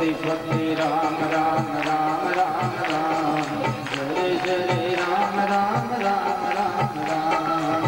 भक्ति भक्ति राम राम राम राम राम जय जय राम राम राम राम राम।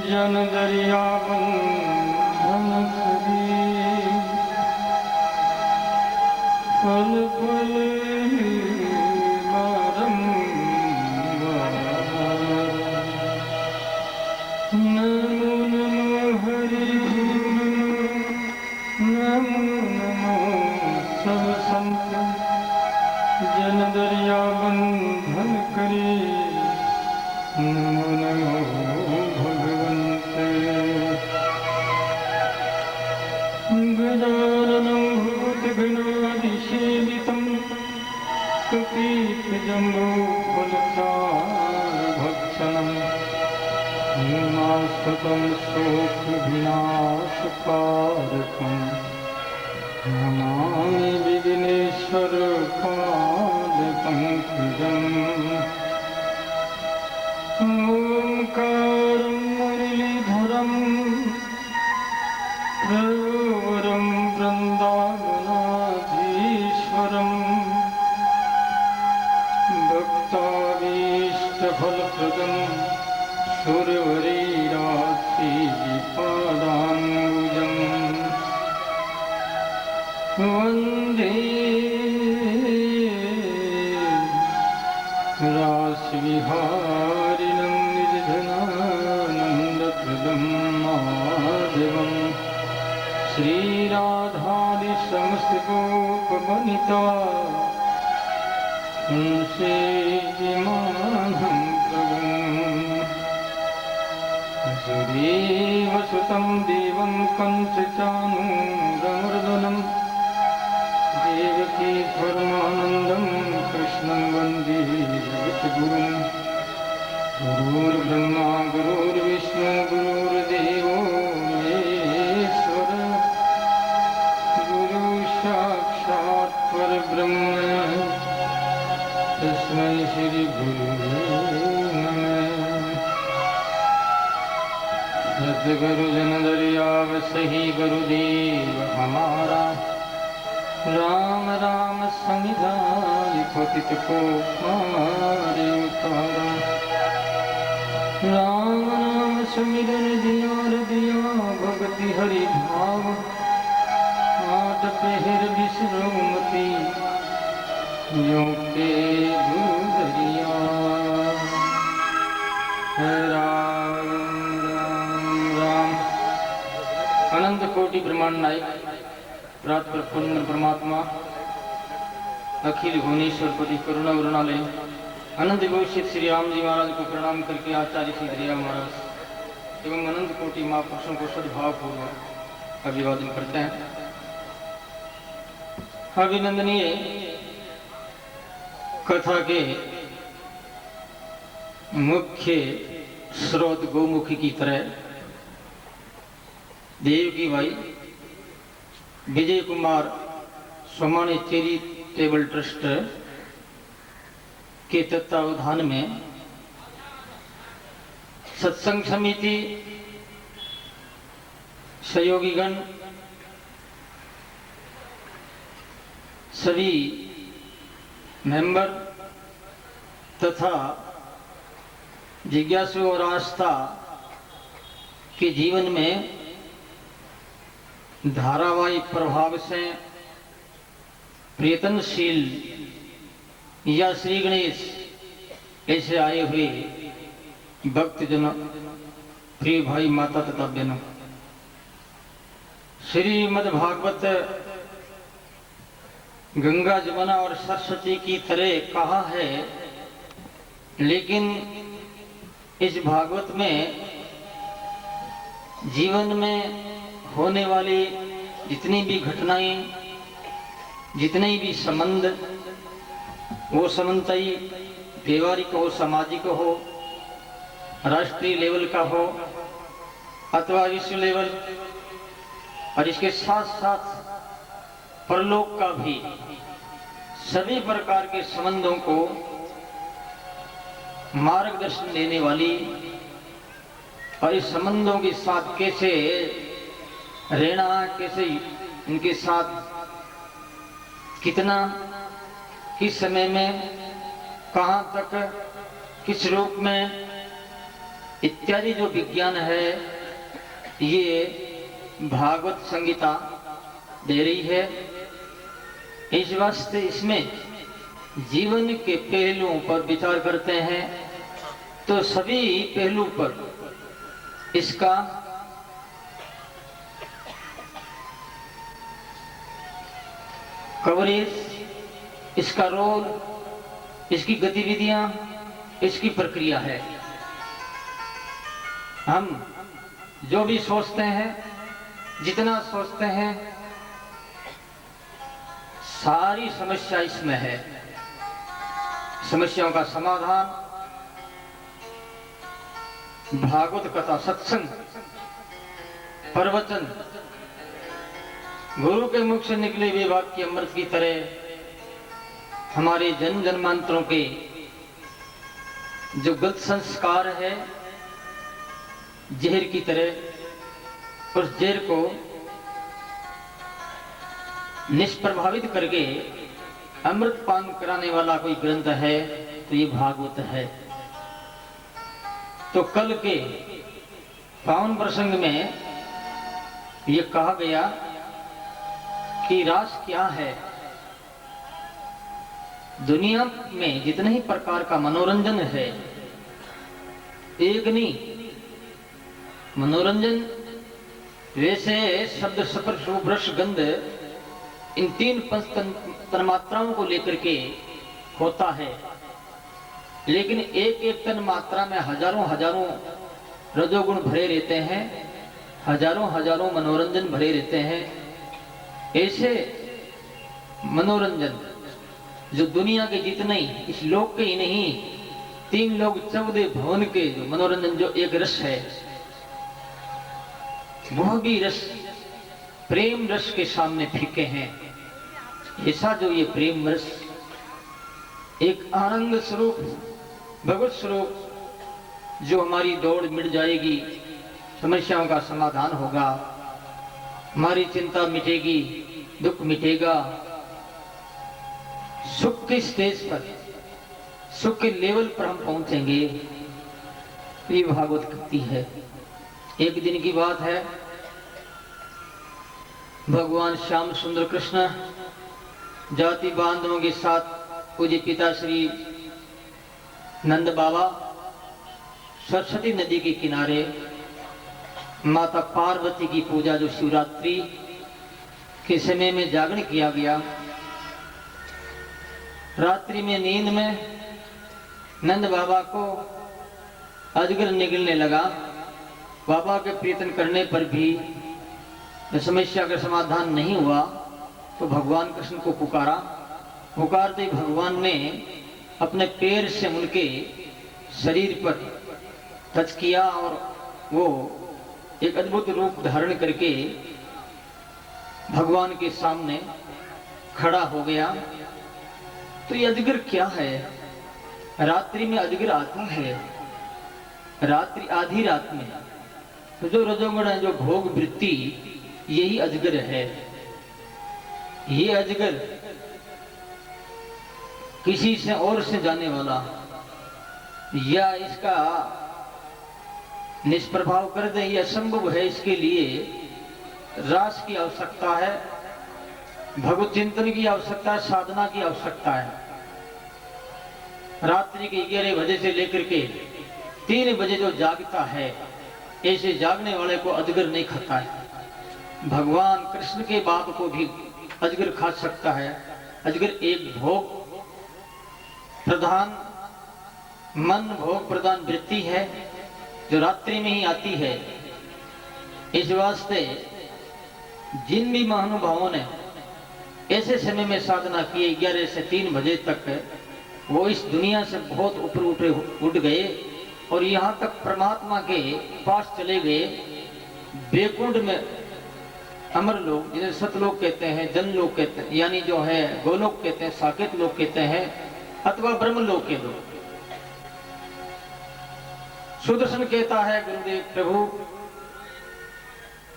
जन दरिया बंधन करी फल फल नमो नमो हरि नमो नमो सब संत जन दरिया बंधन करे नमो नमो गजाननं भूतगणाधिसेवितं कपीतजम्बूफलसारभक्षणं उमासुतं शोकविनाशकारकं नमामि विघ्नेश्वरपादपङ्कजम्। ओंकारं मुरलीधरं प्रवरं वृन्दावनाधीश्वरं भक्ताभीष्टफलप्रदं सुरवरीराशीपादाम्बुजं वन्दे रासविहारिणं निर्धनानन्दप्रदं माधवम् श्रीराधादि समस्त गोपवनिता सेविमानं प्रभुं वसुदेवसुतं देवं कंसचानूरमर्दनं देवकी परमानन्दं कृष्णं वन्दे जगद्गुरुं। गुरुर्ब्रह्मा गुरुर्विष्णु गुरुर्देवो महेश्वरः साक्षात् परब्रह्म तस्मै श्री गुरुवे नमः। सद्गुरु जन दरियाव सही गुरुदेव हमारा राम राम समिधाय पतित को मारे उतारा। राम नाम सुमिरन दिया भगति हरि भाव आठ पहर विश्रमती यों के दूरिया राम कोटि ब्रह्मांड नायक प्रात प्रफुल्ल परमात्मा अखिल भुवनेश्वर पति करुणा वरुणालय अनंत विभूषित श्री राम जी महाराज को प्रणाम करके आचार्य श्री दरिया महाराज एवं अनंत कोटि महापुरुषों को सद्भाव पूर्वक अभिवादन करते हैं। अभिनंदनीय कथा के मुख्य स्रोत गौमुखी की तरह देवकी भाई विजय कुमार सोमानी चैरिटेबल ट्रस्ट के तत्वावधान में सत्संग समिति, सहयोगीगण, सभी मेंबर तथा जिज्ञासु और आस्था के जीवन में धारावाहिक प्रभाव से प्रयत्नशील या श्री गणेश ऐसे आए हुए भक्तजन, प्रिय भाई माता तथा बहनों, श्रीमद् भागवत गंगा जमुना और सरस्वती की तरह कहा है, लेकिन इस भागवत में जीवन में होने वाली जितनी भी घटनाएं, जितने भी संबंध, वो संबंधई व्यवहारिक हो, सामाजिक हो, राष्ट्रीय लेवल का हो अथवा विश्व लेवल, और इसके साथ साथ परलोक का भी, सभी प्रकार के संबंधों को मार्गदर्शन देने वाली और इस संबंधों के साथ कैसे रहना, कैसे इनके साथ कितना, किस समय में, कहां तक, किस रूप में इत्यादि जो विज्ञान है ये भागवत संहिता दे रही है। इस वास्ते इसमें जीवन के पहलुओं पर विचार करते हैं तो सभी पहलू पर इसका कवरेज, इसका रोल, इसकी गतिविधियां, इसकी प्रक्रिया है। हम जो भी सोचते हैं, जितना सोचते हैं, सारी समस्या इसमें है। समस्याओं का समाधान भागवत कथा, सत्संग, प्रवचन, गुरु के मुख से निकले हुए वाक्य अमृत की तरह हमारे जन जन्मांतरों के जो गलत संस्कार है, जहर की तरह, उस जहर को निष्प्रभावित करके अमृत पान कराने वाला कोई ग्रंथ है तो ये भागवत है। तो कल के पावन प्रसंग में ये कहा गया कि रास क्या है। दुनिया में जितने ही प्रकार का मनोरंजन है, एक नहीं, मनोरंजन वैसे शब्द, स्पर्श, रूप, रस, गंध, इन तीन पंच तन्मात्राओं को लेकर के होता है, लेकिन एक एक तन मात्रा में हजारों हजारों रजोगुण भरे रहते हैं, हजारों हजारों मनोरंजन भरे रहते हैं। ऐसे मनोरंजन जो दुनिया के जितने ही, इस लोक के ही नहीं, 3 लोग 14 भवन के जो मनोरंजन, जो एक रस है, वह भी रस प्रेम रस के सामने फीके हैं। ऐसा जो ये प्रेम रस एक आनंद स्वरूप, भगवत स्वरूप, जो हमारी दौड़ मिट जाएगी, समस्याओं का समाधान होगा, हमारी चिंता मिटेगी, दुख मिटेगा, सुख के स्टेज पर, सुख के लेवल पर हम पहुंचेंगे। ये भागवत कहती है। एक दिन की बात है, भगवान श्याम सुंदर कृष्ण जाति बांधवों के साथ पूज्य पिता श्री नंद बाबा सरस्वती नदी के किनारे माता पार्वती की पूजा जो शिवरात्रि के समय में जागरण किया गया, रात्रि में नींद में नंद बाबा को अजगर निगलने लगा। बाबा के कीर्तन करने पर भी समस्या का समाधान नहीं हुआ तो भगवान कृष्ण को पुकारा। पुकारते भगवान ने अपने पैर से उनके शरीर पर टच किया और वो एक अद्भुत रूप धारण करके भगवान के सामने खड़ा हो गया। तो ये अजगर क्या है? रात्रि में अजगर आता है, रात्रि आधी रात में। तो जो रजोगुण जो भोग वृत्ति, यही अजगर है। ये अजगर किसी से और से जाने वाला या इसका निष्प्रभाव कर दे, यह असंभव है। इसके लिए रास की आवश्यकता है, भगवत चिंतन की आवश्यकता है, साधना की आवश्यकता है। रात्रि के 11 बजे से लेकर के 3 बजे जो जागता है, ऐसे जागने वाले को अजगर नहीं खाता है। भगवान कृष्ण के बाप को भी अजगर खा सकता है। अजगर एक भोग प्रधान मन, भोग प्रधान वृत्ति है जो रात्रि में ही आती है। इस वास्ते जिन भी महानुभावों ने ऐसे समय में साधना की 11 से 3 बजे तक, वो इस दुनिया से बहुत ऊपर उठ गए और यहाँ तक परमात्मा के पास चले गए। बैकुंठ में अमर लोग, जिन्हें सतलोक कहते हैं, जन लोग कहते हैं, यानी जो है गोलोक कहते हैं, साकेत लोग कहते हैं, अथवा ब्रह्मलोक के लोग। सुदर्शन कहता है, गुरुदेव प्रभु,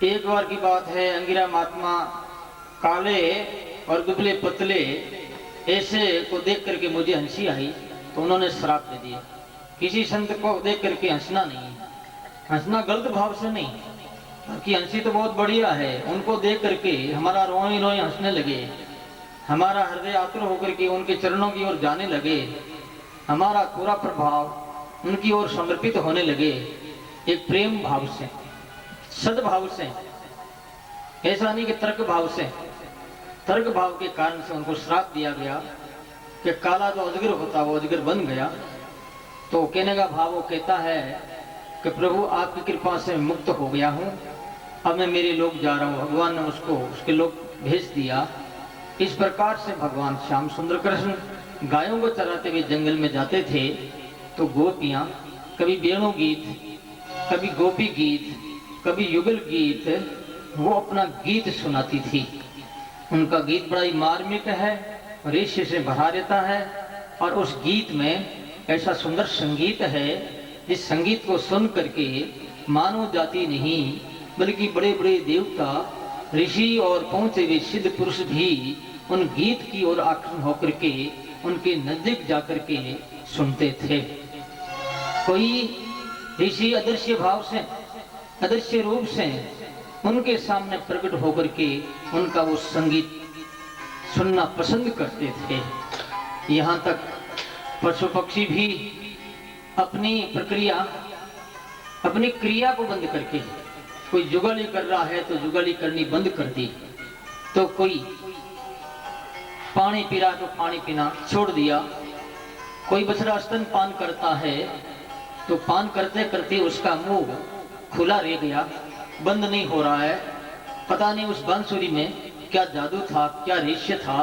एक बार की बात है, अंगिरा महात्मा काले और दुबले पतले ऐसे को देख करके मुझे हंसी आई, तो उन्होंने श्राप दे दिया। किसी संत को देख करके हंसना नहीं, हंसना गलत भाव से नहीं, कि हंसी तो बहुत बढ़िया है। उनको देख करके हमारा रोए रोए हंसने लगे, हमारा हृदय आतुर होकर के उनके चरणों की ओर जाने लगे, हमारा पूरा प्रभाव उनकी ओर समर्पित होने लगे, एक प्रेम भाव से, सद्भाव से, ऐसा नहीं कि तर्क भाव से। तर्क भाव के कारण से उनको श्राप दिया गया कि काला जो अजगर होता वो अजगर बन गया। तो कहने का भाव वो कहता है कि प्रभु आपकी कृपा से मुक्त हो गया हूँ, अब मैं मेरे लोग जा रहा हूँ। भगवान ने उसको उसके लोग भेज दिया। इस प्रकार से भगवान श्याम सुंदर कृष्ण गायों को चराते हुए जंगल में जाते थे, तो गोपियाँ कभी वेणु गीत, कभी गोपी गीत, कभी युगल गीत, वो अपना गीत सुनाती थी। उनका गीत बड़ा ही मार्मिक है, रेशे से भरा रहता है, और उस गीत में ऐसा सुंदर संगीत है जिस संगीत को सुन करके मानव जाति नहीं बल्कि बड़े बड़े देवता, ऋषि और पहुंचे हुए सिद्ध पुरुष भी उन गीत की ओर आकर्षण होकर के उनके नजदीक जाकर के सुनते थे। कोई ऋषि अदृश्य भाव से, अदृश्य रूप से उनके सामने प्रकट होकर के उनका वो संगीत सुनना पसंद करते थे। यहाँ तक पशु पक्षी भी अपनी प्रक्रिया, अपनी क्रिया को बंद करके, कोई जुगाली कर रहा है तो जुगाली करनी बंद कर दी, तो कोई पानी पी रहा तो पानी पीना छोड़ दिया, कोई बछड़ा स्तन पान करता है तो पान करते करते उसका मुंह खुला रह गया, बंद नहीं हो रहा है। पता नहीं उस बांसुरी में क्या जादू था, क्या रहस्य था,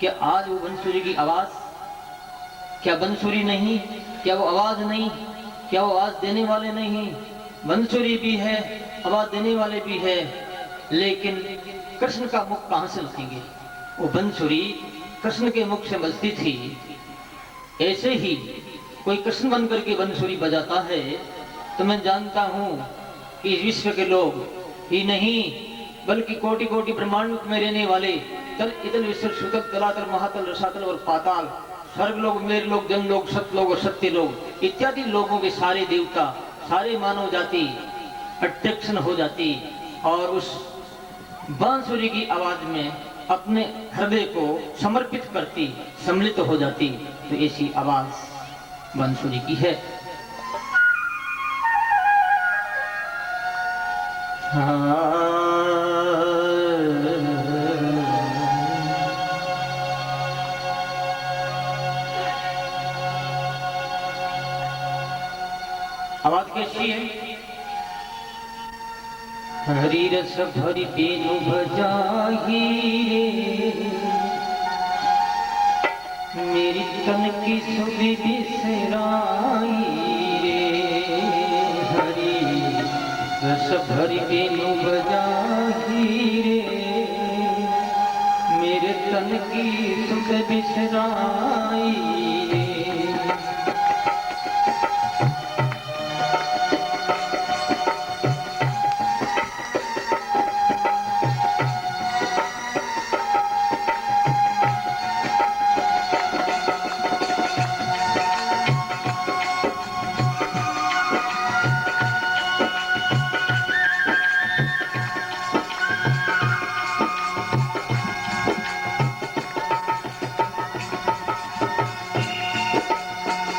क्या आज वो बांसुरी की आवाज, क्या बांसुरी नहीं, क्या वो आवाज नहीं, क्या वो आवाज देने वाले नहीं। बांसुरी भी है, आवाज देने वाले भी है, लेकिन कृष्ण का मुख कहां से लगेंगे? वो बांसुरी कृष्ण के मुख से बजती थी। ऐसे ही कोई कृष्ण बन करके बांसुरी बजाता है तो मैं जानता हूं कि इस विश्व के लोग ही नहीं बल्कि कोटि कोटि ब्रह्मांड में रहने वाले तल इतल विश्व सुतल तलातल महातल रसातल और पाताल, स्वर्ग लोग, मेर लोग, जन लोग, सत लोग और सत्य लोग इत्यादि लोगों के सारे देवता, सारे मानव जाति अट्रैक्शन हो जाती और उस बांसुरी की आवाज में अपने हृदय को समर्पित करती, सम्मिलित हो जाती। तो ऐसी आवाज बांसुरी की है। आवाज कैसी है? हरि रस भरी बेनु बजाही रे, मेरी तन की सुधि बिसराई रे। हरि रस भरी बेनु बजाही रे, मेरे तन की सुध बिसराई रे।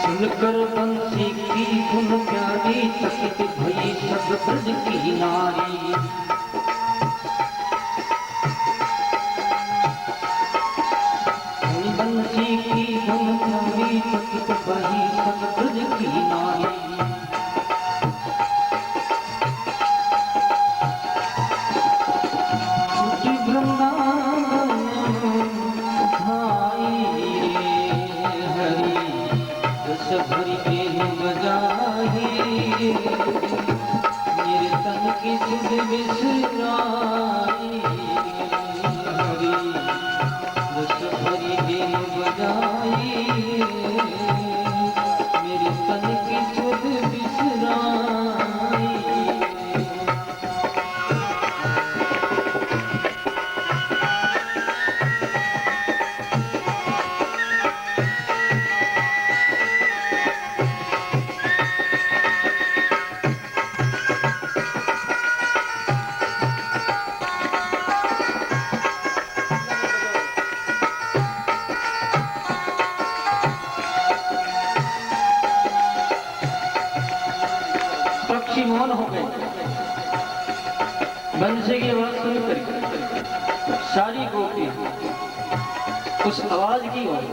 सुनकर बंसी की धुन प्यारी, चकित भई सब ब्रज की नारी। बंसी की धुन प्यारी, चकित भई सब ब्रज की नारी। भरी बेनु बजाही मेरे तन की सुध बिसराई। हरि रस भरी बेनु बजाही मेरे तन की सुध बिसराई। पक्षी मौन हो गए। बंसी की आवाज सुनकर सारी गोपियां उस आवाज की ओर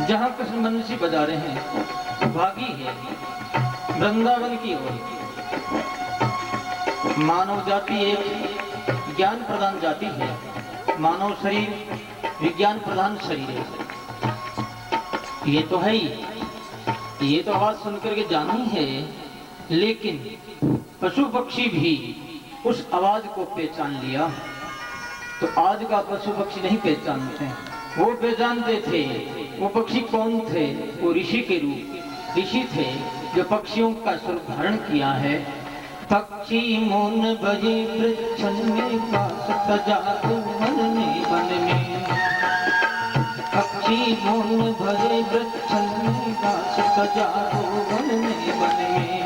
जहां कृष्ण बंसी बजा रहे हैं भागी है वृंदावन की ओर। मानव जाति एक ज्ञान प्रदान जाति है। मानव शरीर विज्ञान प्रधान शरीर है। ये तो है ही, ये तो आवाज सुनकर के जाना ही है। लेकिन पशु पक्षी भी उस आवाज को पहचान लिया। तो आज का पशु पक्षी नहीं पहचानते, वो पहचानते थे। वो पक्षी कौन थे? वो ऋषि के रूप ऋषि थे जो पक्षियों का स्वरूप धारण किया है। पक्षी मौन भजे प्रच्छन्न का सजा मन में वन में। पक्षी मौन भजे प्रच्छन्न का सजा वन में वन में।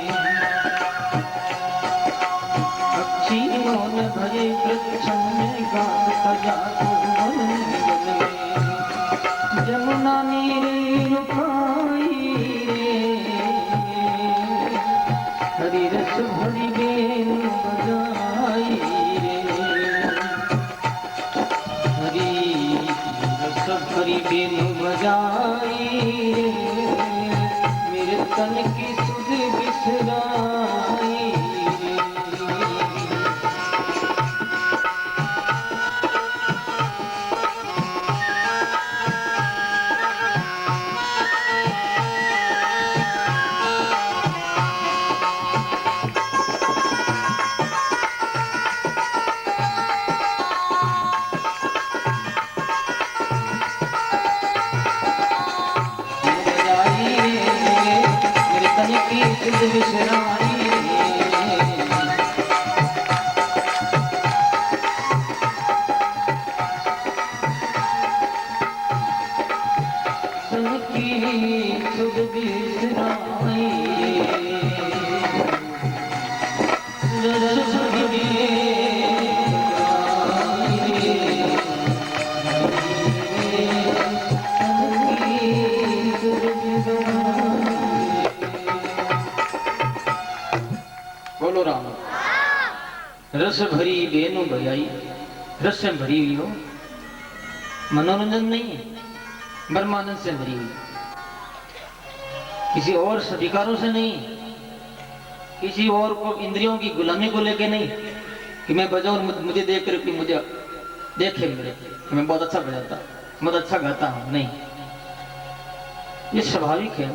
पक्षी मौन भजे प्रच्छन्न का सजा वन में वन में। जमुना नीर रुकाई हरि रस भरी बेनु बजाई रे। हरि रस भरी बेनु बजाई रे, मेरे तन की सुध बिसराई रे। बोलो राम। रस भरी बेनु बजाई, रस से भरी हुई हो, मनोरंजन नहीं है, ब्रह्मानंद से भरी हुई, किसी और अधिकारों से नहीं, किसी और को इंद्रियों की गुलामी को लेके नहीं कि मैं बजाऊं मुझे देख कर कि मुझे देखे मेरे कि मैं बहुत अच्छा बजाता, बहुत अच्छा गाता हूं, नहीं। ये स्वाभाविक है,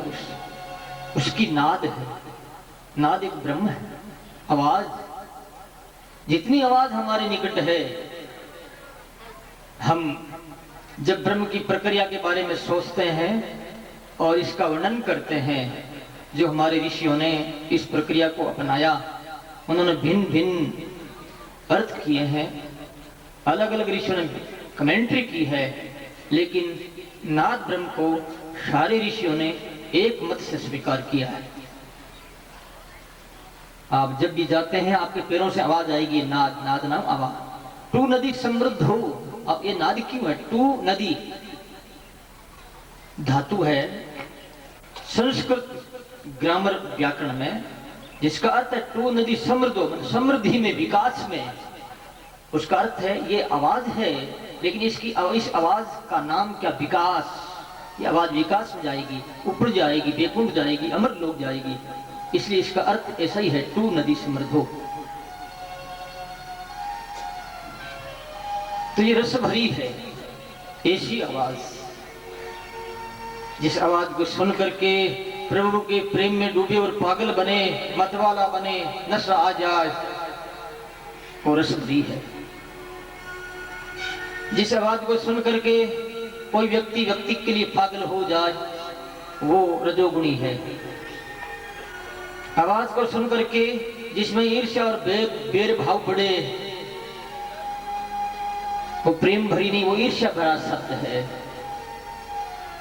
उसकी नाद है। नाद एक ब्रह्म है, आवाज। जितनी आवाज हमारे निकट है, हम जब ब्रह्म की प्रक्रिया के बारे में सोचते हैं और इसका वर्णन करते हैं, जो हमारे ऋषियों ने इस प्रक्रिया को अपनाया, उन्होंने भिन्न भिन्न अर्थ किए हैं, अलग अलग ऋषियों ने कमेंट्री की है, लेकिन नाद ब्रह्म को सारे ऋषियों ने एक मत से स्वीकार किया है। आप जब भी जाते हैं आपके पैरों से आवाज आएगी, नाद, नाद नाम आवाज। टू नदी समृद्ध हो, अब ये नाद क्यों है? टू नदी धातु है संस्कृत ग्रामर व्याकरण में, जिसका अर्थ है टू नदी समृद्ध हो, समृद्धि में, विकास में। उसका अर्थ है ये आवाज है, लेकिन इस आवाज का नाम क्या? विकास। ये आवाज विकास में जाएगी, ऊपर जाएगी, बैकुंठ जाएगी, अमर लोक जाएगी, इसलिए इसका अर्थ ऐसा ही है, टू नदी समृद्ध हो। तो ये रस भरी है ऐसी आवाज, जिस आवाज को सुन करके प्रभु के प्रेम में डूबे और पागल बने, मतवाला बने, नशा आ जाए, वो रस भरी है। जिस आवाज को सुन करके कोई व्यक्ति के लिए पागल हो जाए, वो रजोगुणी है। आवाज को सुन करके जिसमें ईर्ष्या और बैर भाव बढ़े, वो प्रेम भरी नहीं, वो ईर्ष्या भरा शब्द है।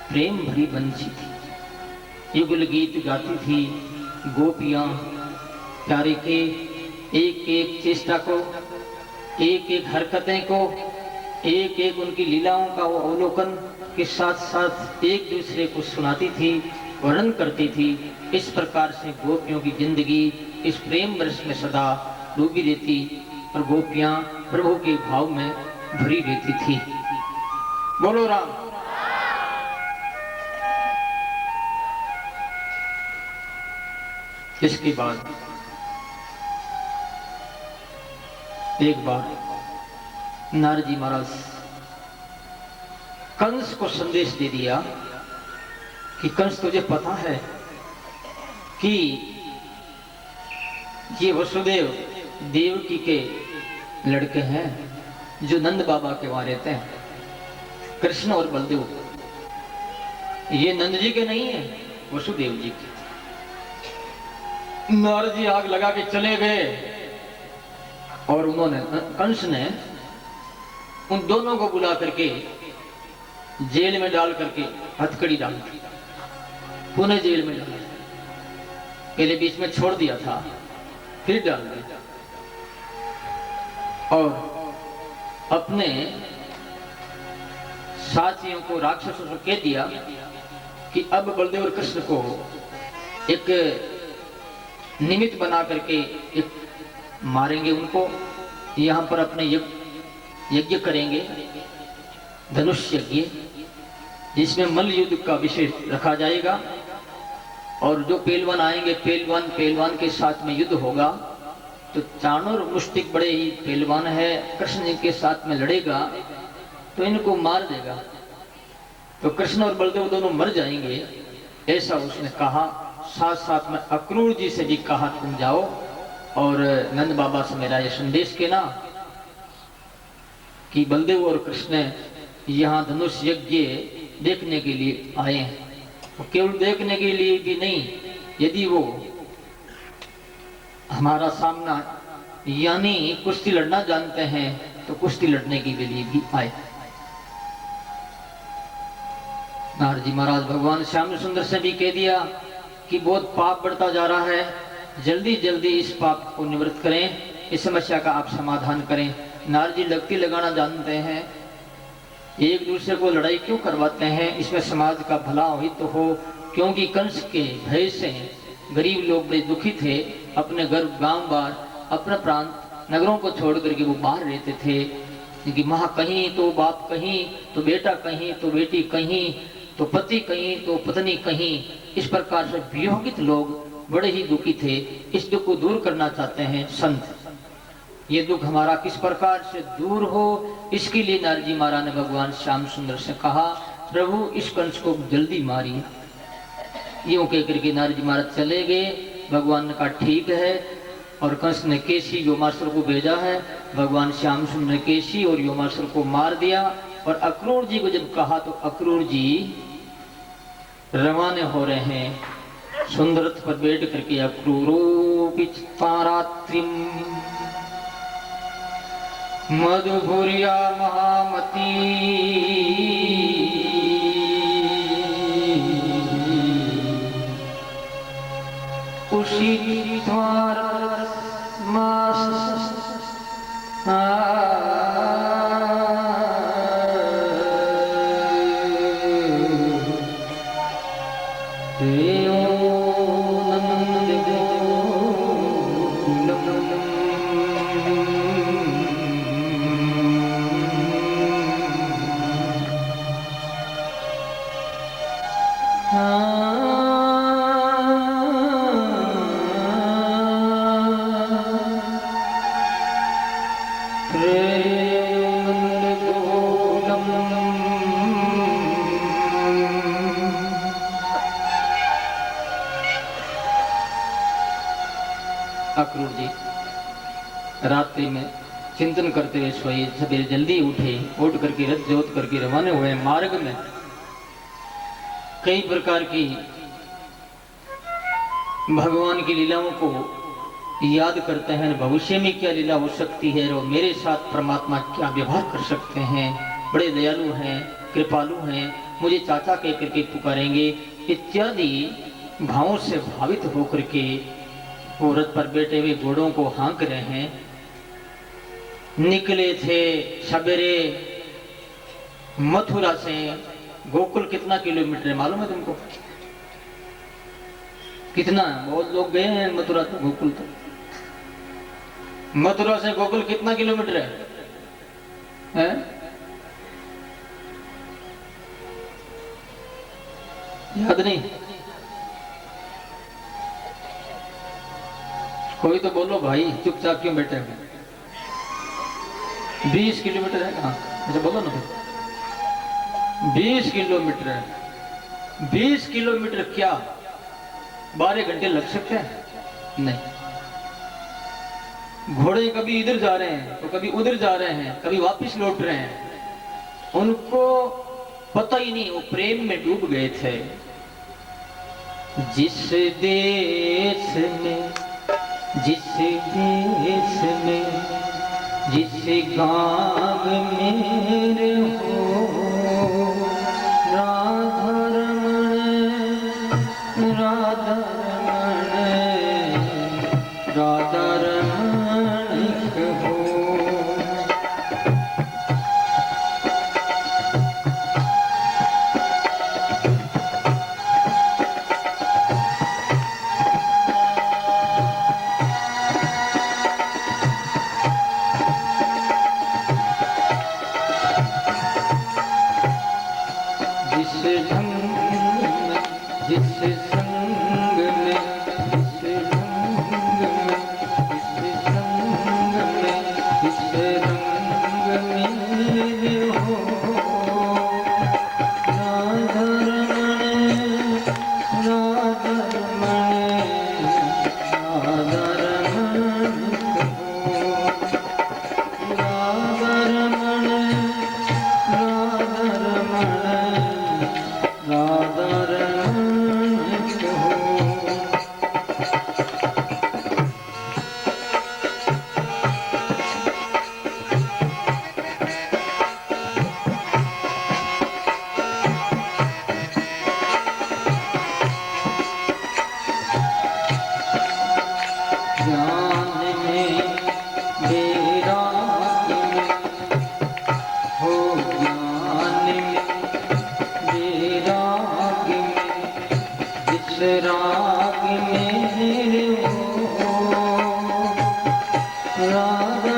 प्रेम भरी बंसी थी, युगल गीत गाती थी गोपियां, प्यारे के एक एक चेष्टा को, एक एक हरकतें को, एक एक उनकी लीलाओं का वो अवलोकन के साथ साथ एक दूसरे को सुनाती थी, वर्णन करती थी। इस प्रकार से गोपियों की जिंदगी इस प्रेम वर्ष में सदा डूबी रहती और गोपियां प्रभु के भाव में भरी रहती थी। बोलो राम। इसके बाद एक बार नारद जी महाराज कंस को संदेश दे दिया कि कंस, तुझे पता है कि ये वसुदेव देवकी के लड़के हैं जो नंद बाबा के वहां रहते हैं, कृष्ण और बलदेव। ये नंद जी के नहीं है, वसुदेव जी के। नारद जी आग लगा के चले गए और उन्होंने, कंस ने उन दोनों को बुला करके जेल में डाल करके हथकड़ी डाल दी, पुनः जेल में डाल, पहले बीच में छोड़ दिया था, फिर डाल दिया और अपने साथियों को, राक्षसों को कह दिया कि अब बलदेव और कृष्ण को एक निमित्त बना करके एक मारेंगे, उनको यहां पर अपने यज्ञ करेंगे, धनुष यज्ञ, जिसमें मल्ल युद्ध का विषय रखा जाएगा और जो पहलवान आएंगे, पहलवान के साथ में युद्ध होगा। तो चाणूर मुष्टिक बड़े ही पहलवान है, कृष्ण जी के साथ में लड़ेगा तो इनको मार देगा, तो कृष्ण और बलदेव दोनों मर जाएंगे, ऐसा उसने कहा। साथ साथ में अक्रूर जी से भी कहा तुम जाओ और नंद बाबा से मेरा ये संदेश कहना कि बलदेव और कृष्ण यहाँ धनुष यज्ञ देखने के लिए आए हैं। तो केवल देखने के लिए भी नहीं, यदि वो हमारा सामना यानी कुश्ती लड़ना जानते हैं तो कुश्ती लड़ने के लिए भी आए। नारद जी महाराज भगवान श्याम सुंदर से भी कह दिया कि बहुत पाप बढ़ता जा रहा है, जल्दी जल्दी इस पाप को निवृत्त करें, इस समस्या का आप समाधान करें। नारद जी लगती लगाना जानते हैं, एक दूसरे को लड़ाई क्यों करवाते हैं, इसमें समाज का भला ही तो हो, क्योंकि कंस के भय से गरीब लोग बड़े दुखी थे, अपने घर गांव बार अपना प्रांत नगरों को छोड़ करके वो बाहर रहते थे कि माँ कहीं तो बाप कहीं तो बेटा कहीं तो बेटी कहीं तो पति कहीं तो पत्नी कहीं, इस प्रकार से वियोगित लोग बड़े ही दुखी थे। इस दुख को दूर करना चाहते हैं संत। ये दुख हमारा किस प्रकार से दूर हो, इसके लिए नारद जी महाराज ने भगवान श्याम सुंदर से कहा, प्रभु इस कंस को जल्दी मारिए। यूं कहकर के नारद जी महाराज चले गए। भगवान ने कहा ठीक है, और कंस ने केसी योमासुर को भेजा है। भगवान श्याम सुंदर ने केसी और योमासुर को मार दिया। और अक्रूर जी को जब कहा तो अक्रूर जी रवाना हो रहे हैं। सुंदर रथ पर बैठ करके अक्रूरो पिछतारात्रिम मधुभुरिया महामती उसी द्वार मास अक्रूर जी रात्रि में चिंतन करते हुए सोए। सवेरे जल्दी उठे, उठ करके रथ जोत करके रवाना हुए। मार्ग में कई प्रकार की भगवान की लीलाओं को याद करते हैं। भविष्य में क्या लीला हो सकती है और मेरे साथ परमात्मा क्या व्यवहार कर सकते हैं। बड़े दयालु हैं, कृपालु हैं, मुझे चाचा कह करके पुकारेंगे इत्यादि भावों से भावित होकर के वो रथ पर बैठे हुए घोड़ों को हाँक रहे हैं। निकले थे सवेरे मथुरा से। गोकुल कितना किलोमीटर है मालूम है तुमको? कितना? बहुत लोग गए हैं मथुरा से गोकुल तक। मथुरा से गोकुल कितना किलोमीटर है? याद नहीं? कोई तो बोलो भाई, चुपचाप क्यों बैठे हैं? 20 किलोमीटर है। कहाँ? अच्छा बोलो ना। 20 किलोमीटर है। 20 किलोमीटर क्या 12 घंटे लग सकते हैं? नहीं। घोड़े कभी इधर जा रहे हैं तो कभी उधर जा रहे हैं, कभी वापस लौट रहे हैं। उनको पता ही नहीं, वो प्रेम में डूब गए थे। जिस देश में, जिस देश में, जिस गाँव मेरे हो राधा रमण, राधा रमण, राधा रमण हो। राग मेरे हो राग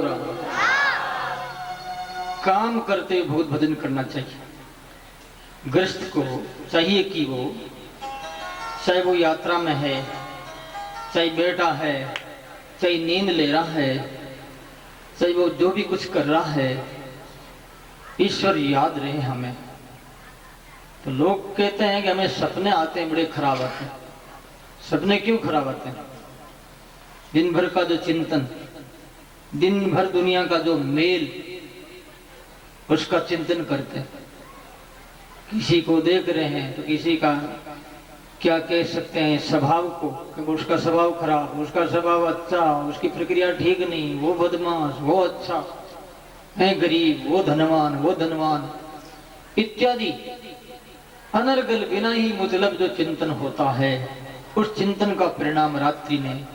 राम। काम करते बहुत भजन करना चाहिए। गृहस्थ को चाहिए कि वो, चाहे वो यात्रा में है, चाहे बैठा है, चाहे नींद ले रहा है, चाहे वो जो भी कुछ कर रहा है, ईश्वर याद रहे हमें। तो लोग कहते हैं कि हमें सपने आते हैं, बड़े खराब आते हैं। सपने क्यों खराब आते हैं? दिन भर का जो चिंतन, दिन भर दुनिया का जो मेल, उसका चिंतन करते हैं। किसी को देख रहे हैं तो किसी का क्या कह सकते हैं स्वभाव को, कि उसका स्वभाव खराब, उसका स्वभाव अच्छा, उसकी प्रक्रिया ठीक नहीं, वो बदमाश, वो अच्छा है, गरीब, वो धनवान इत्यादि अनर्गल बिना ही मतलब जो चिंतन होता है, उस चिंतन का परिणाम रात्रि में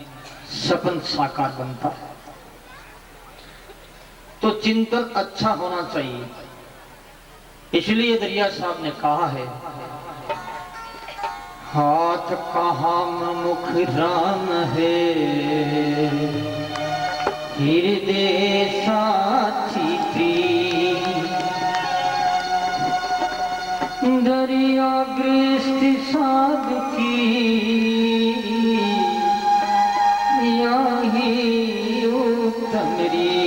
सपन साकार बनता है। तो चिंतन अच्छा होना चाहिए। इसलिए दरिया साहब ने कहा है, हाथ कहाँ मुख राम है, हृदय साथी प्रीत, दरिया गृहस्थी साध की, यही उत्तम रीत।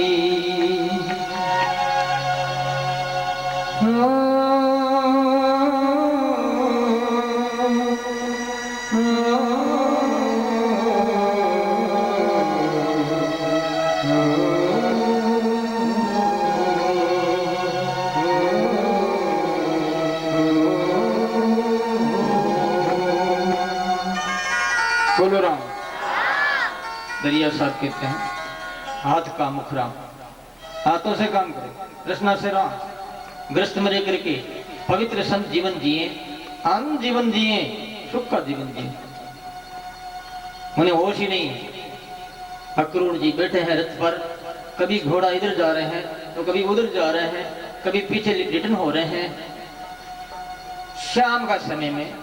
बोलो राम। दरिया साहब कहते हैं, हाथ का मुख राम, हाथों से काम करें, रचना से राम। ग्रस्त में रह करके पवित्र संत जीवन जिए, आनंद जीवन जिए, सुख का जीवन जिए। उन्हें होश ही नहीं है। अक्रूर जी बैठे हैं रथ पर, कभी घोड़ा इधर जा रहे हैं तो कभी उधर जा रहे हैं, कभी पीछे रिटर्न हो रहे हैं। शाम का समय में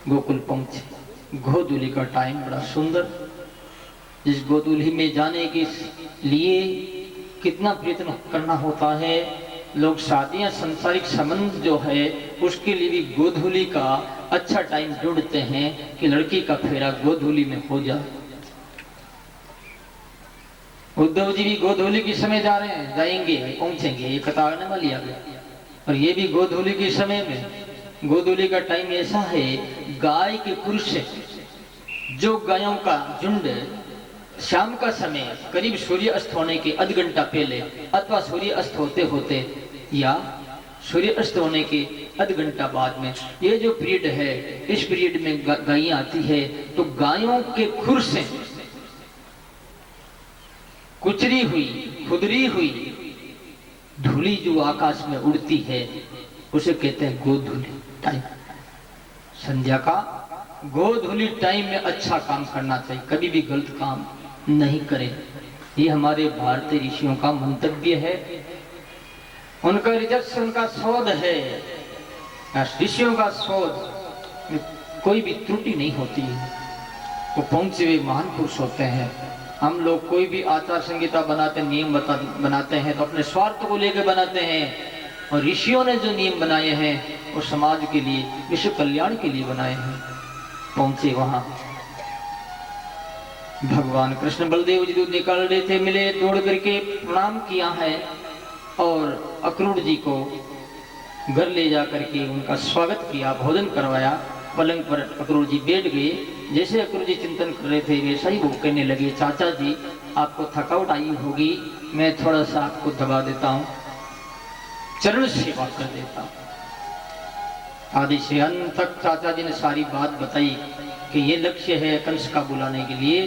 गोकुल पहुंचे। गोधूली का टाइम बड़ा सुंदर। इस गोधूली में जाने के लिए कितना प्रयत्न करना होता है। लोग शादियां, सांसारिक संबंध जो है, उसके लिए भी गोधूली का अच्छा टाइम ढूंढते हैं कि लड़की का फेरा गोधूली में हो जाए। उद्धव जी भी गोधूली के समय जा रहे हैं, जाएंगे, पहुंचेंगे, ये कतार ने लिया गया। और ये भी गोधूली के समय में, गोधूली का टाइम ऐसा है, गाय के पुरुष जो गायों का झुंड शाम का समय करीब सूर्य अस्त होने के आध घंटा पहले अथवा सूर्य अस्त होते होते या सूर्य अस्त होने के आध घंटा बाद में, ये जो पीरियड है, इस पीरियड में गायें आती है। तो गायों के खुर से कुचरी हुई, खुदरी हुई धूली जो आकाश में उड़ती है, उसे कहते हैं गोधूली टाइम। संध्या का गोधूली टाइम में अच्छा काम करना चाहिए, कभी भी गलत काम नहीं करें। ये हमारे भारतीय ऋषियों का मंतव्य है, उनका रिजर्व, उनका शोध है। ऋषियों का शोध में कोई भी त्रुटि नहीं होती है। वो पहुंचे हुए महान पुरुष होते हैं। हम लोग कोई भी आचार संहिता बनाते, नियम बनाते हैं तो अपने स्वार्थ को लेकर बनाते हैं, और ऋषियों ने जो नियम बनाए हैं वो समाज के लिए, विश्व कल्याण के लिए बनाए हैं। पहुंचे वहां, भगवान कृष्ण बलदेव जी दूध निकाल रहे थे, मिले, दौड़ करके प्रणाम किया है और अक्रूर जी को घर ले जा करके उनका स्वागत किया, भोजन करवाया। पलंग पर अक्रूर जी बैठ गए। जैसे अक्रूर जी चिंतन कर रहे थे, वैसा ही वो कहने लगे, चाचा जी आपको थकावट आई होगी, मैं थोड़ा सा आपको दबा देता हूँ, चरण सेवा कर देता हूँ। आदि से अंत तक चाचा जी ने सारी बात बताई कि ये लक्ष्य है कंस का बुलाने के लिए।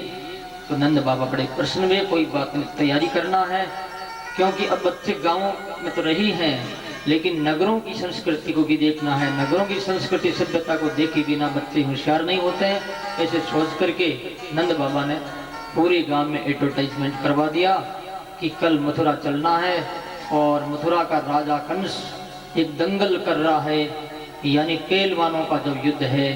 तो नंद बाबा बड़े प्रश्न में, कोई बात नहीं, तैयारी करना है, क्योंकि अब बच्चे गांवों में तो रही हैं, लेकिन नगरों की संस्कृति को भी देखना है। नगरों की संस्कृति सभ्यता को देखे बिना बच्चे होशियार नहीं होते हैं। ऐसे सोच करके नंद बाबा ने पूरे गांव में एडवर्टाइजमेंट करवा दिया कि कल मथुरा चलना है और मथुरा का राजा कंस एक दंगल कर रहा है, यानी पहलवानों का जो युद्ध है,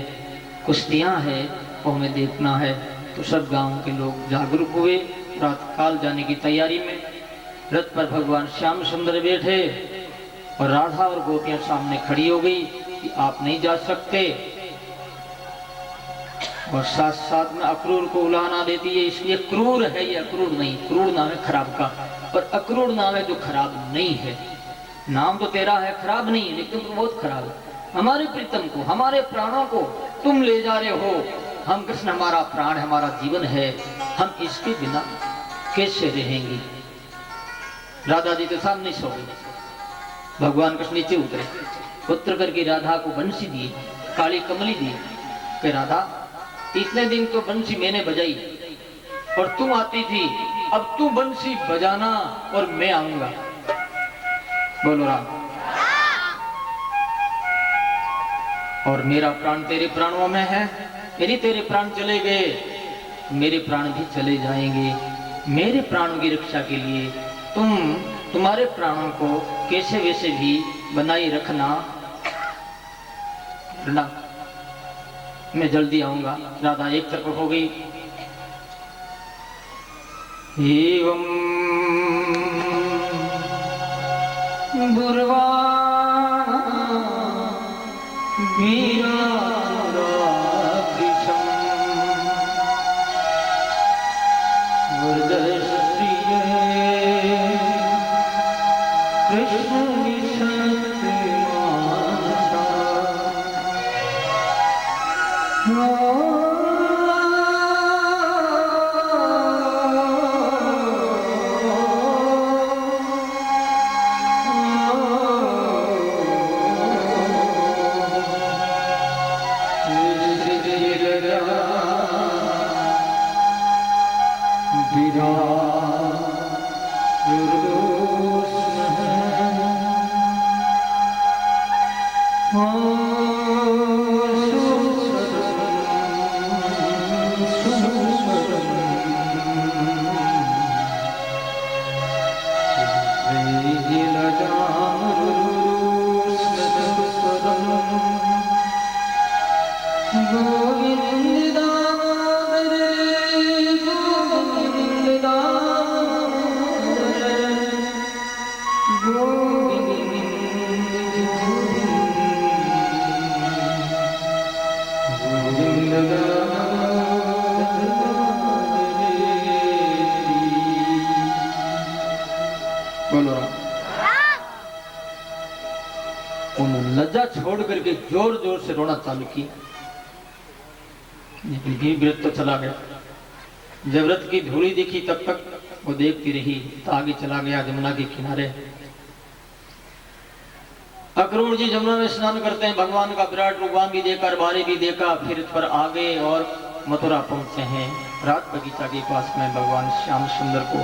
कुश्तियां है, वो हमें देखना है। तो सब गांव के लोग जागरूक हुए, प्रातःकाल जाने की तैयारी में रथ पर भगवान श्याम सुंदर बैठे और राधा और गोपियां सामने खड़ी हो गई कि आप नहीं जा सकते, और साथ साथ में अक्रूर को उलाहना देती है। इसलिए क्रूर है ये, अक्रूर नहीं। क्रूर नाम है खराब का, और अक्रूर नाम है जो खराब नहीं है। नाम तो तेरा है, खराब नहीं, लेकिन तुम बहुत खराब है। हमारे प्रीतम को, हमारे प्राणों को तुम ले जा रहे हो। हम कृष्ण हमारा प्राण, हमारा जीवन है, हम इसके बिना कैसे रहेंगे। राधा जी के सामने सो गई। भगवान कृष्ण नीचे उतरे, उतर करके राधा को बंसी दी, काली कमली दी कि राधा, इतने दिन तो बंसी मैंने बजाई और तू आती थी, अब तू बंसी बजाना और मैं आऊंगा। बोलो राम। और मेरा प्राण तेरे प्राणों में है, यदि तेरे प्राण चले गए मेरे प्राण भी चले जाएंगे। मेरे प्राणों की रक्षा के लिए तुम्हारे प्राणों को कैसे वैसे भी बनाए रखना, मैं जल्दी आऊंगा। राधा एक तरफ हो गई। एवं बुर्वा लज्जा छोड़ करके जोर जोर से रोना चालू किया। लेकिन व्रत तो चला गया। जब व्रत की धूली दिखी तब तक वो देखती रही, तो आगे चला गया जमुना के किनारे। अक्रूर जी जमुना में स्नान करते हैं, भगवान का विराट रूपवान भी देखा, बारी भी देखा, फिर पर आगे और मथुरा पहुंचते हैं। रात बगीचा के पास में भगवान श्याम सुंदर को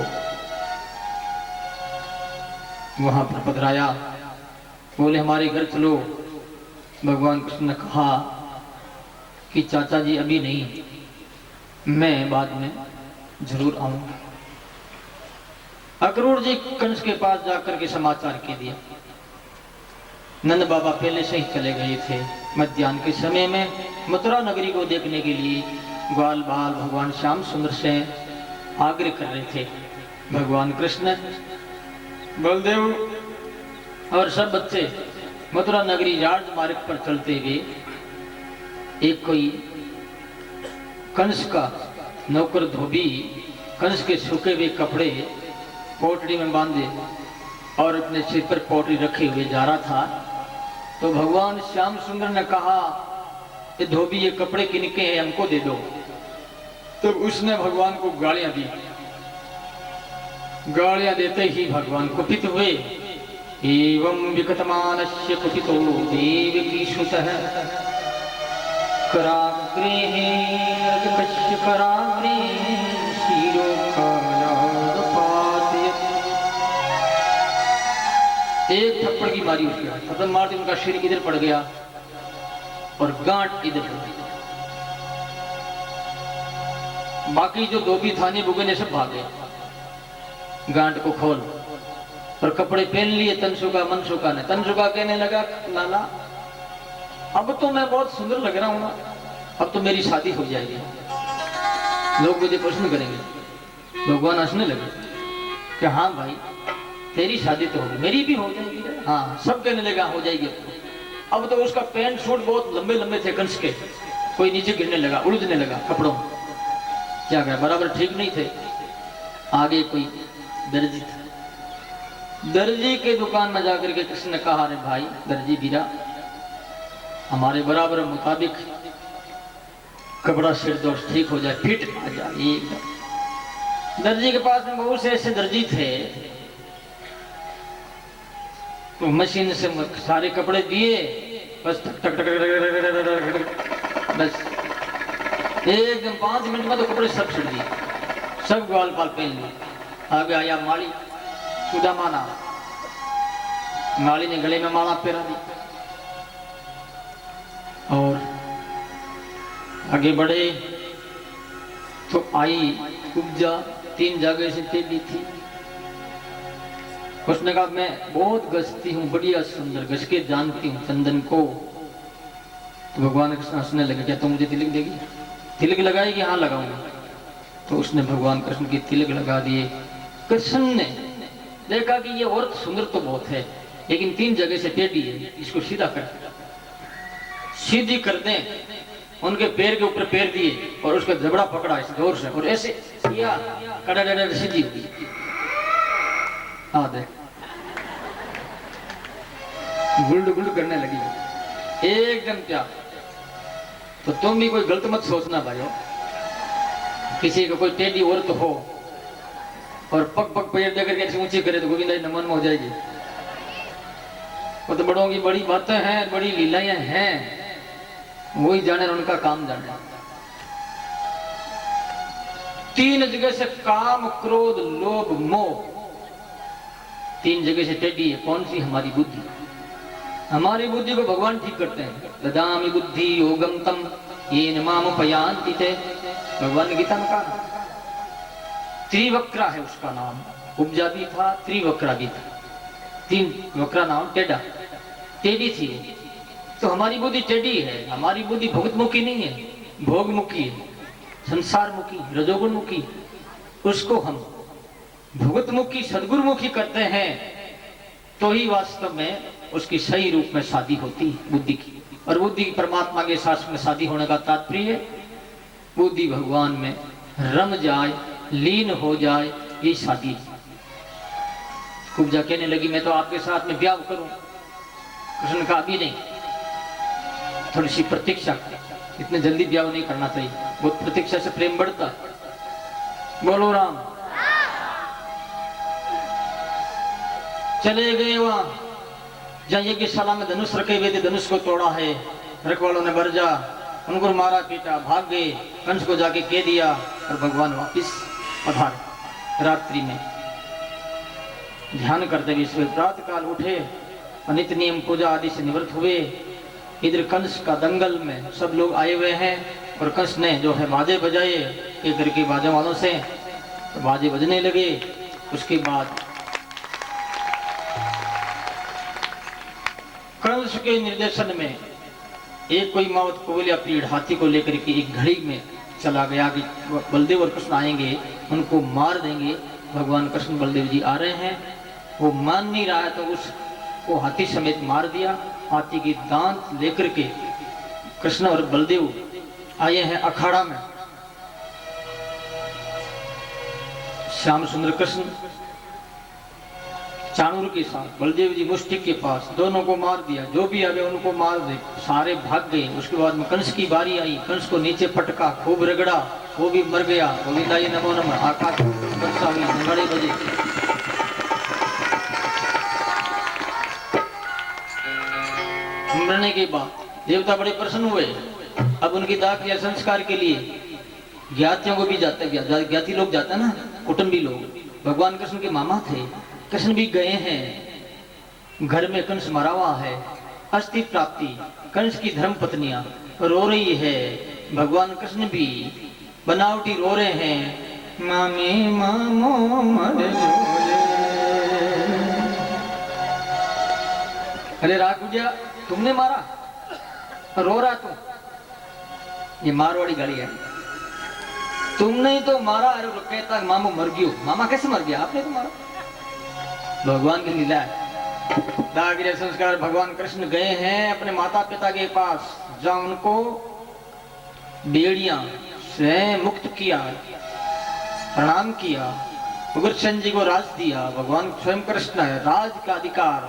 वहां पर पधराया। बोले हमारे घर चलो। भगवान कृष्ण ने कहा कि चाचा जी अभी नहीं, मैं बाद में जरूर आऊंगा। अक्रूर जी कंस के पास जाकर के समाचार के दिया। नंद बाबा पहले से ही चले गए थे। मध्याह्न के समय में मथुरा नगरी को देखने के लिए ग्वाल बाल भगवान श्याम सुंदर से आग्रह कर रहे थे। भगवान कृष्ण, बलदेव और सब बच्चे मथुरा नगरी राजमार्ग पर चलते हुए एक कोई कंस का नौकर धोबी कंस के सूखे हुए कपड़े पोटली में बांधे और अपने सिर पर पोटली रखे हुए जा रहा था। तो भगवान श्याम सुंदर ने कहा कि धोबी ये कपड़े किनके हैं, हमको दे दो। तो उसने भगवान को गालियां दी। गालियां देते ही भगवान कुपित हुए। एवं विकटमानस्य कुपितो देवकी सुतः कराग्रे कश्य कराग्रे एक थप्पड़ की मारी उसके, खत्म मारती उनका शरीर इधर पड़ गया और गांठ इधर पड़ गई। बाकी जो धोबी थाने बुगने सब भागे। गांठ को खोल और कपड़े पहन लिए। तनसुका मनसुका ने, तनसुका कहने लगा लाला अब तो मैं बहुत सुंदर लग रहा हूं ना, अब तो मेरी शादी हो जाएगी, लोग मुझे प्रश्न करेंगे। भगवान हंसने लगे कि हाँ भाई तेरी शादी तो होगी, मेरी भी हो जाएगी। हाँ, सब कहने लगा हो जाएगी। अब तो उसका पैंट सूट बहुत लंबे लंबे थे कंस के, कोई नीचे गिरने लगा, उलझने लगा कपड़ों, क्या कहे बराबर ठीक नहीं थे। आगे कोई दर्जी था, दर्जी के दुकान में जाकर के कृष्ण ने कहा अरे भाई दर्जी बीरा, हमारे बराबर मुताबिक कपड़ा सिर दोष ठीक हो जाए, फिट आ जाए एकदम। दर्जी के पास में बहुत से ऐसे दर्जी थे, तो मशीन से सारे कपड़े दिए, बस टक टक टक टक, बस एकदम 5 मिनट में तो कपड़े सब सिल दिए, सब ग्वाल पाल पहन लिए। आगे आया माली, सुदामा नाम, माली ने गले में माला पहना दी और आगे बढ़े तो आई उपजा, 3 जगह से टेढ़ी थी। उसने कहा मैं बहुत गजती हूँ, बढ़िया सुंदर गज के जानती हूँ चंदन को। तो भगवान कृष्ण हंसने लगे, क्या तुम मुझे तिलक देगी? तिलक लगाएगी? हाँ लगाऊंगा। तो उसने भगवान कृष्ण की तिलक लगा दिए। कृष्ण ने देखा कि ये औरत सुंदर तो बहुत है, लेकिन 3 जगह से टेढ़ी है, इसको सीधा कर, सीधी कर दें। उनके पैर के ऊपर पैर दिए और उसका जबड़ा पकड़ा इस जोर से और ऐसे किया, कड़ा सीधी हुई। हाँ देख, गुल्ड गुल्ड करने लगी एकदम। क्या तो तुम भी कोई गलत मत सोचना भाइयों, किसी को कोई टेढ़ी औरत हो और पग पग पैर देकर के ऊंची करे तो गोविंदा जी नमन में हो जाएगी। वो तो बड़ों की बड़ी बातें हैं, बड़ी लीलाएं हैं, वही जाने उनका काम जाने। 3 जगह से काम, क्रोध, लोभ, मोह, 3 जगह से टेढ़ी है। कौन सी? हमारी बुद्धि। हमारी बुद्धि को भगवान ठीक करते हैं। ददामि बुद्धि योगम तम येन माम उपयान्ति ते, भगवान ने गीता में कहा। त्रिवक्रा है उसका नाम, उपजा भी था, त्रिवक्रा भी था। 3 वक्रा नाम, टेढ़ा, टेढ़ी थी। तो हमारी बुद्धि टेढ़ी है। हमारी बुद्धि भोगमुखी नहीं है, भोगमुखी है, संसारमुखी, रजोगुणमुखी। उसको हम भगवतमुखी, सदगुरुमुखी करते हैं तो ही वास्तव में उसकी सही रूप में शादी होती है बुद्धि की। और बुद्धि परमात्मा के साथ में शादी होने का तात्पर्य बुद्धि भगवान में रम जाए, लीन हो जाए, ये शादी। कुब्जा कहने लगी मैं तो आपके साथ में ब्याह करूं। कृष्ण का अभी नहीं, थोड़ी सी प्रतीक्षा, इतने जल्दी ब्याह नहीं करना चाहिए, बहुत प्रतीक्षा से प्रेम बढ़ता। बोलो राम। चले गए वहां जहां यज्ञशाला में धनुष रखे हुए थे, धनुष को तोड़ा है, रखवालों ने बरजा, उनको मारा पीटा, भाग गए, कंस को जाके कह दिया और भगवान वापिस पधारे। रात्रि में ध्यान करते हुए प्रातः काल उठे, नित्य नियम पूजा आदि से निवृत्त हुए। इधर कंस का दंगल में सब लोग आए हुए हैं और कंस ने जो है बाजे बजाए इधर के बाजा वालों से, तो बाजे बजने लगे। उसके बाद कंस के निर्देशन में एक कोई मावत कोवल या पीड़ हाथी को लेकर के एक घड़ी में चला गया कि बलदेव और कृष्ण आएंगे, उनको मार देंगे। भगवान कृष्ण बलदेव जी आ रहे हैं, वो मान नहीं रहा है तो उसको हाथी समेत मार दिया। हाथी की दांत लेकर के कृष्ण और बलदेव आए हैं अखाड़ा में। श्याम सुंदर कृष्ण चाणूर के साथ, बलदेव जी मुष्टिक के पास, दोनों को मार दिया। जो भी आगे उनको मार दे, सारे भाग गए। उसके बाद में कंस की बारी आई, कंस को नीचे पटका, खूब रगड़ा, वो भी मर गया। गोविंदाई नमो नमः। आकाश वर्षा हुई, नगाड़े बजे। मरने के बाद देवता बड़े प्रसन्न हुए। अब उनकी दाह या संस्कार के लिए ज्ञातियों को भी जाते, ज्ञाति लोग जाते ना, कुटुंबी लोग। भगवान कृष्ण के मामा थे, कृष्ण भी गए हैं। घर में कंस मरा हुआ है, अस्थि प्राप्ति। कंस की धर्म पत्नियां रो रही है, भगवान कृष्ण भी बनावटी रो रहे हैं। मामी मामो मरे, अरे राघुजा तुमने मारा, रो रहा तू। ये मारवाड़ी गाली है। तुमने ही तो मारा। अरे कहता मामू मर गयो। मामा कैसे मर गया? आपने तो मारा। भगवान की लीला है। दागिरे संस्कार भगवान कृष्ण गए हैं अपने माता पिता के पास, जहां उनको बेड़ियां से मुक्त किया, प्रणाम किया, उग्रसेन जी को राज दिया। भगवान स्वयं कृष्ण है, राज का अधिकार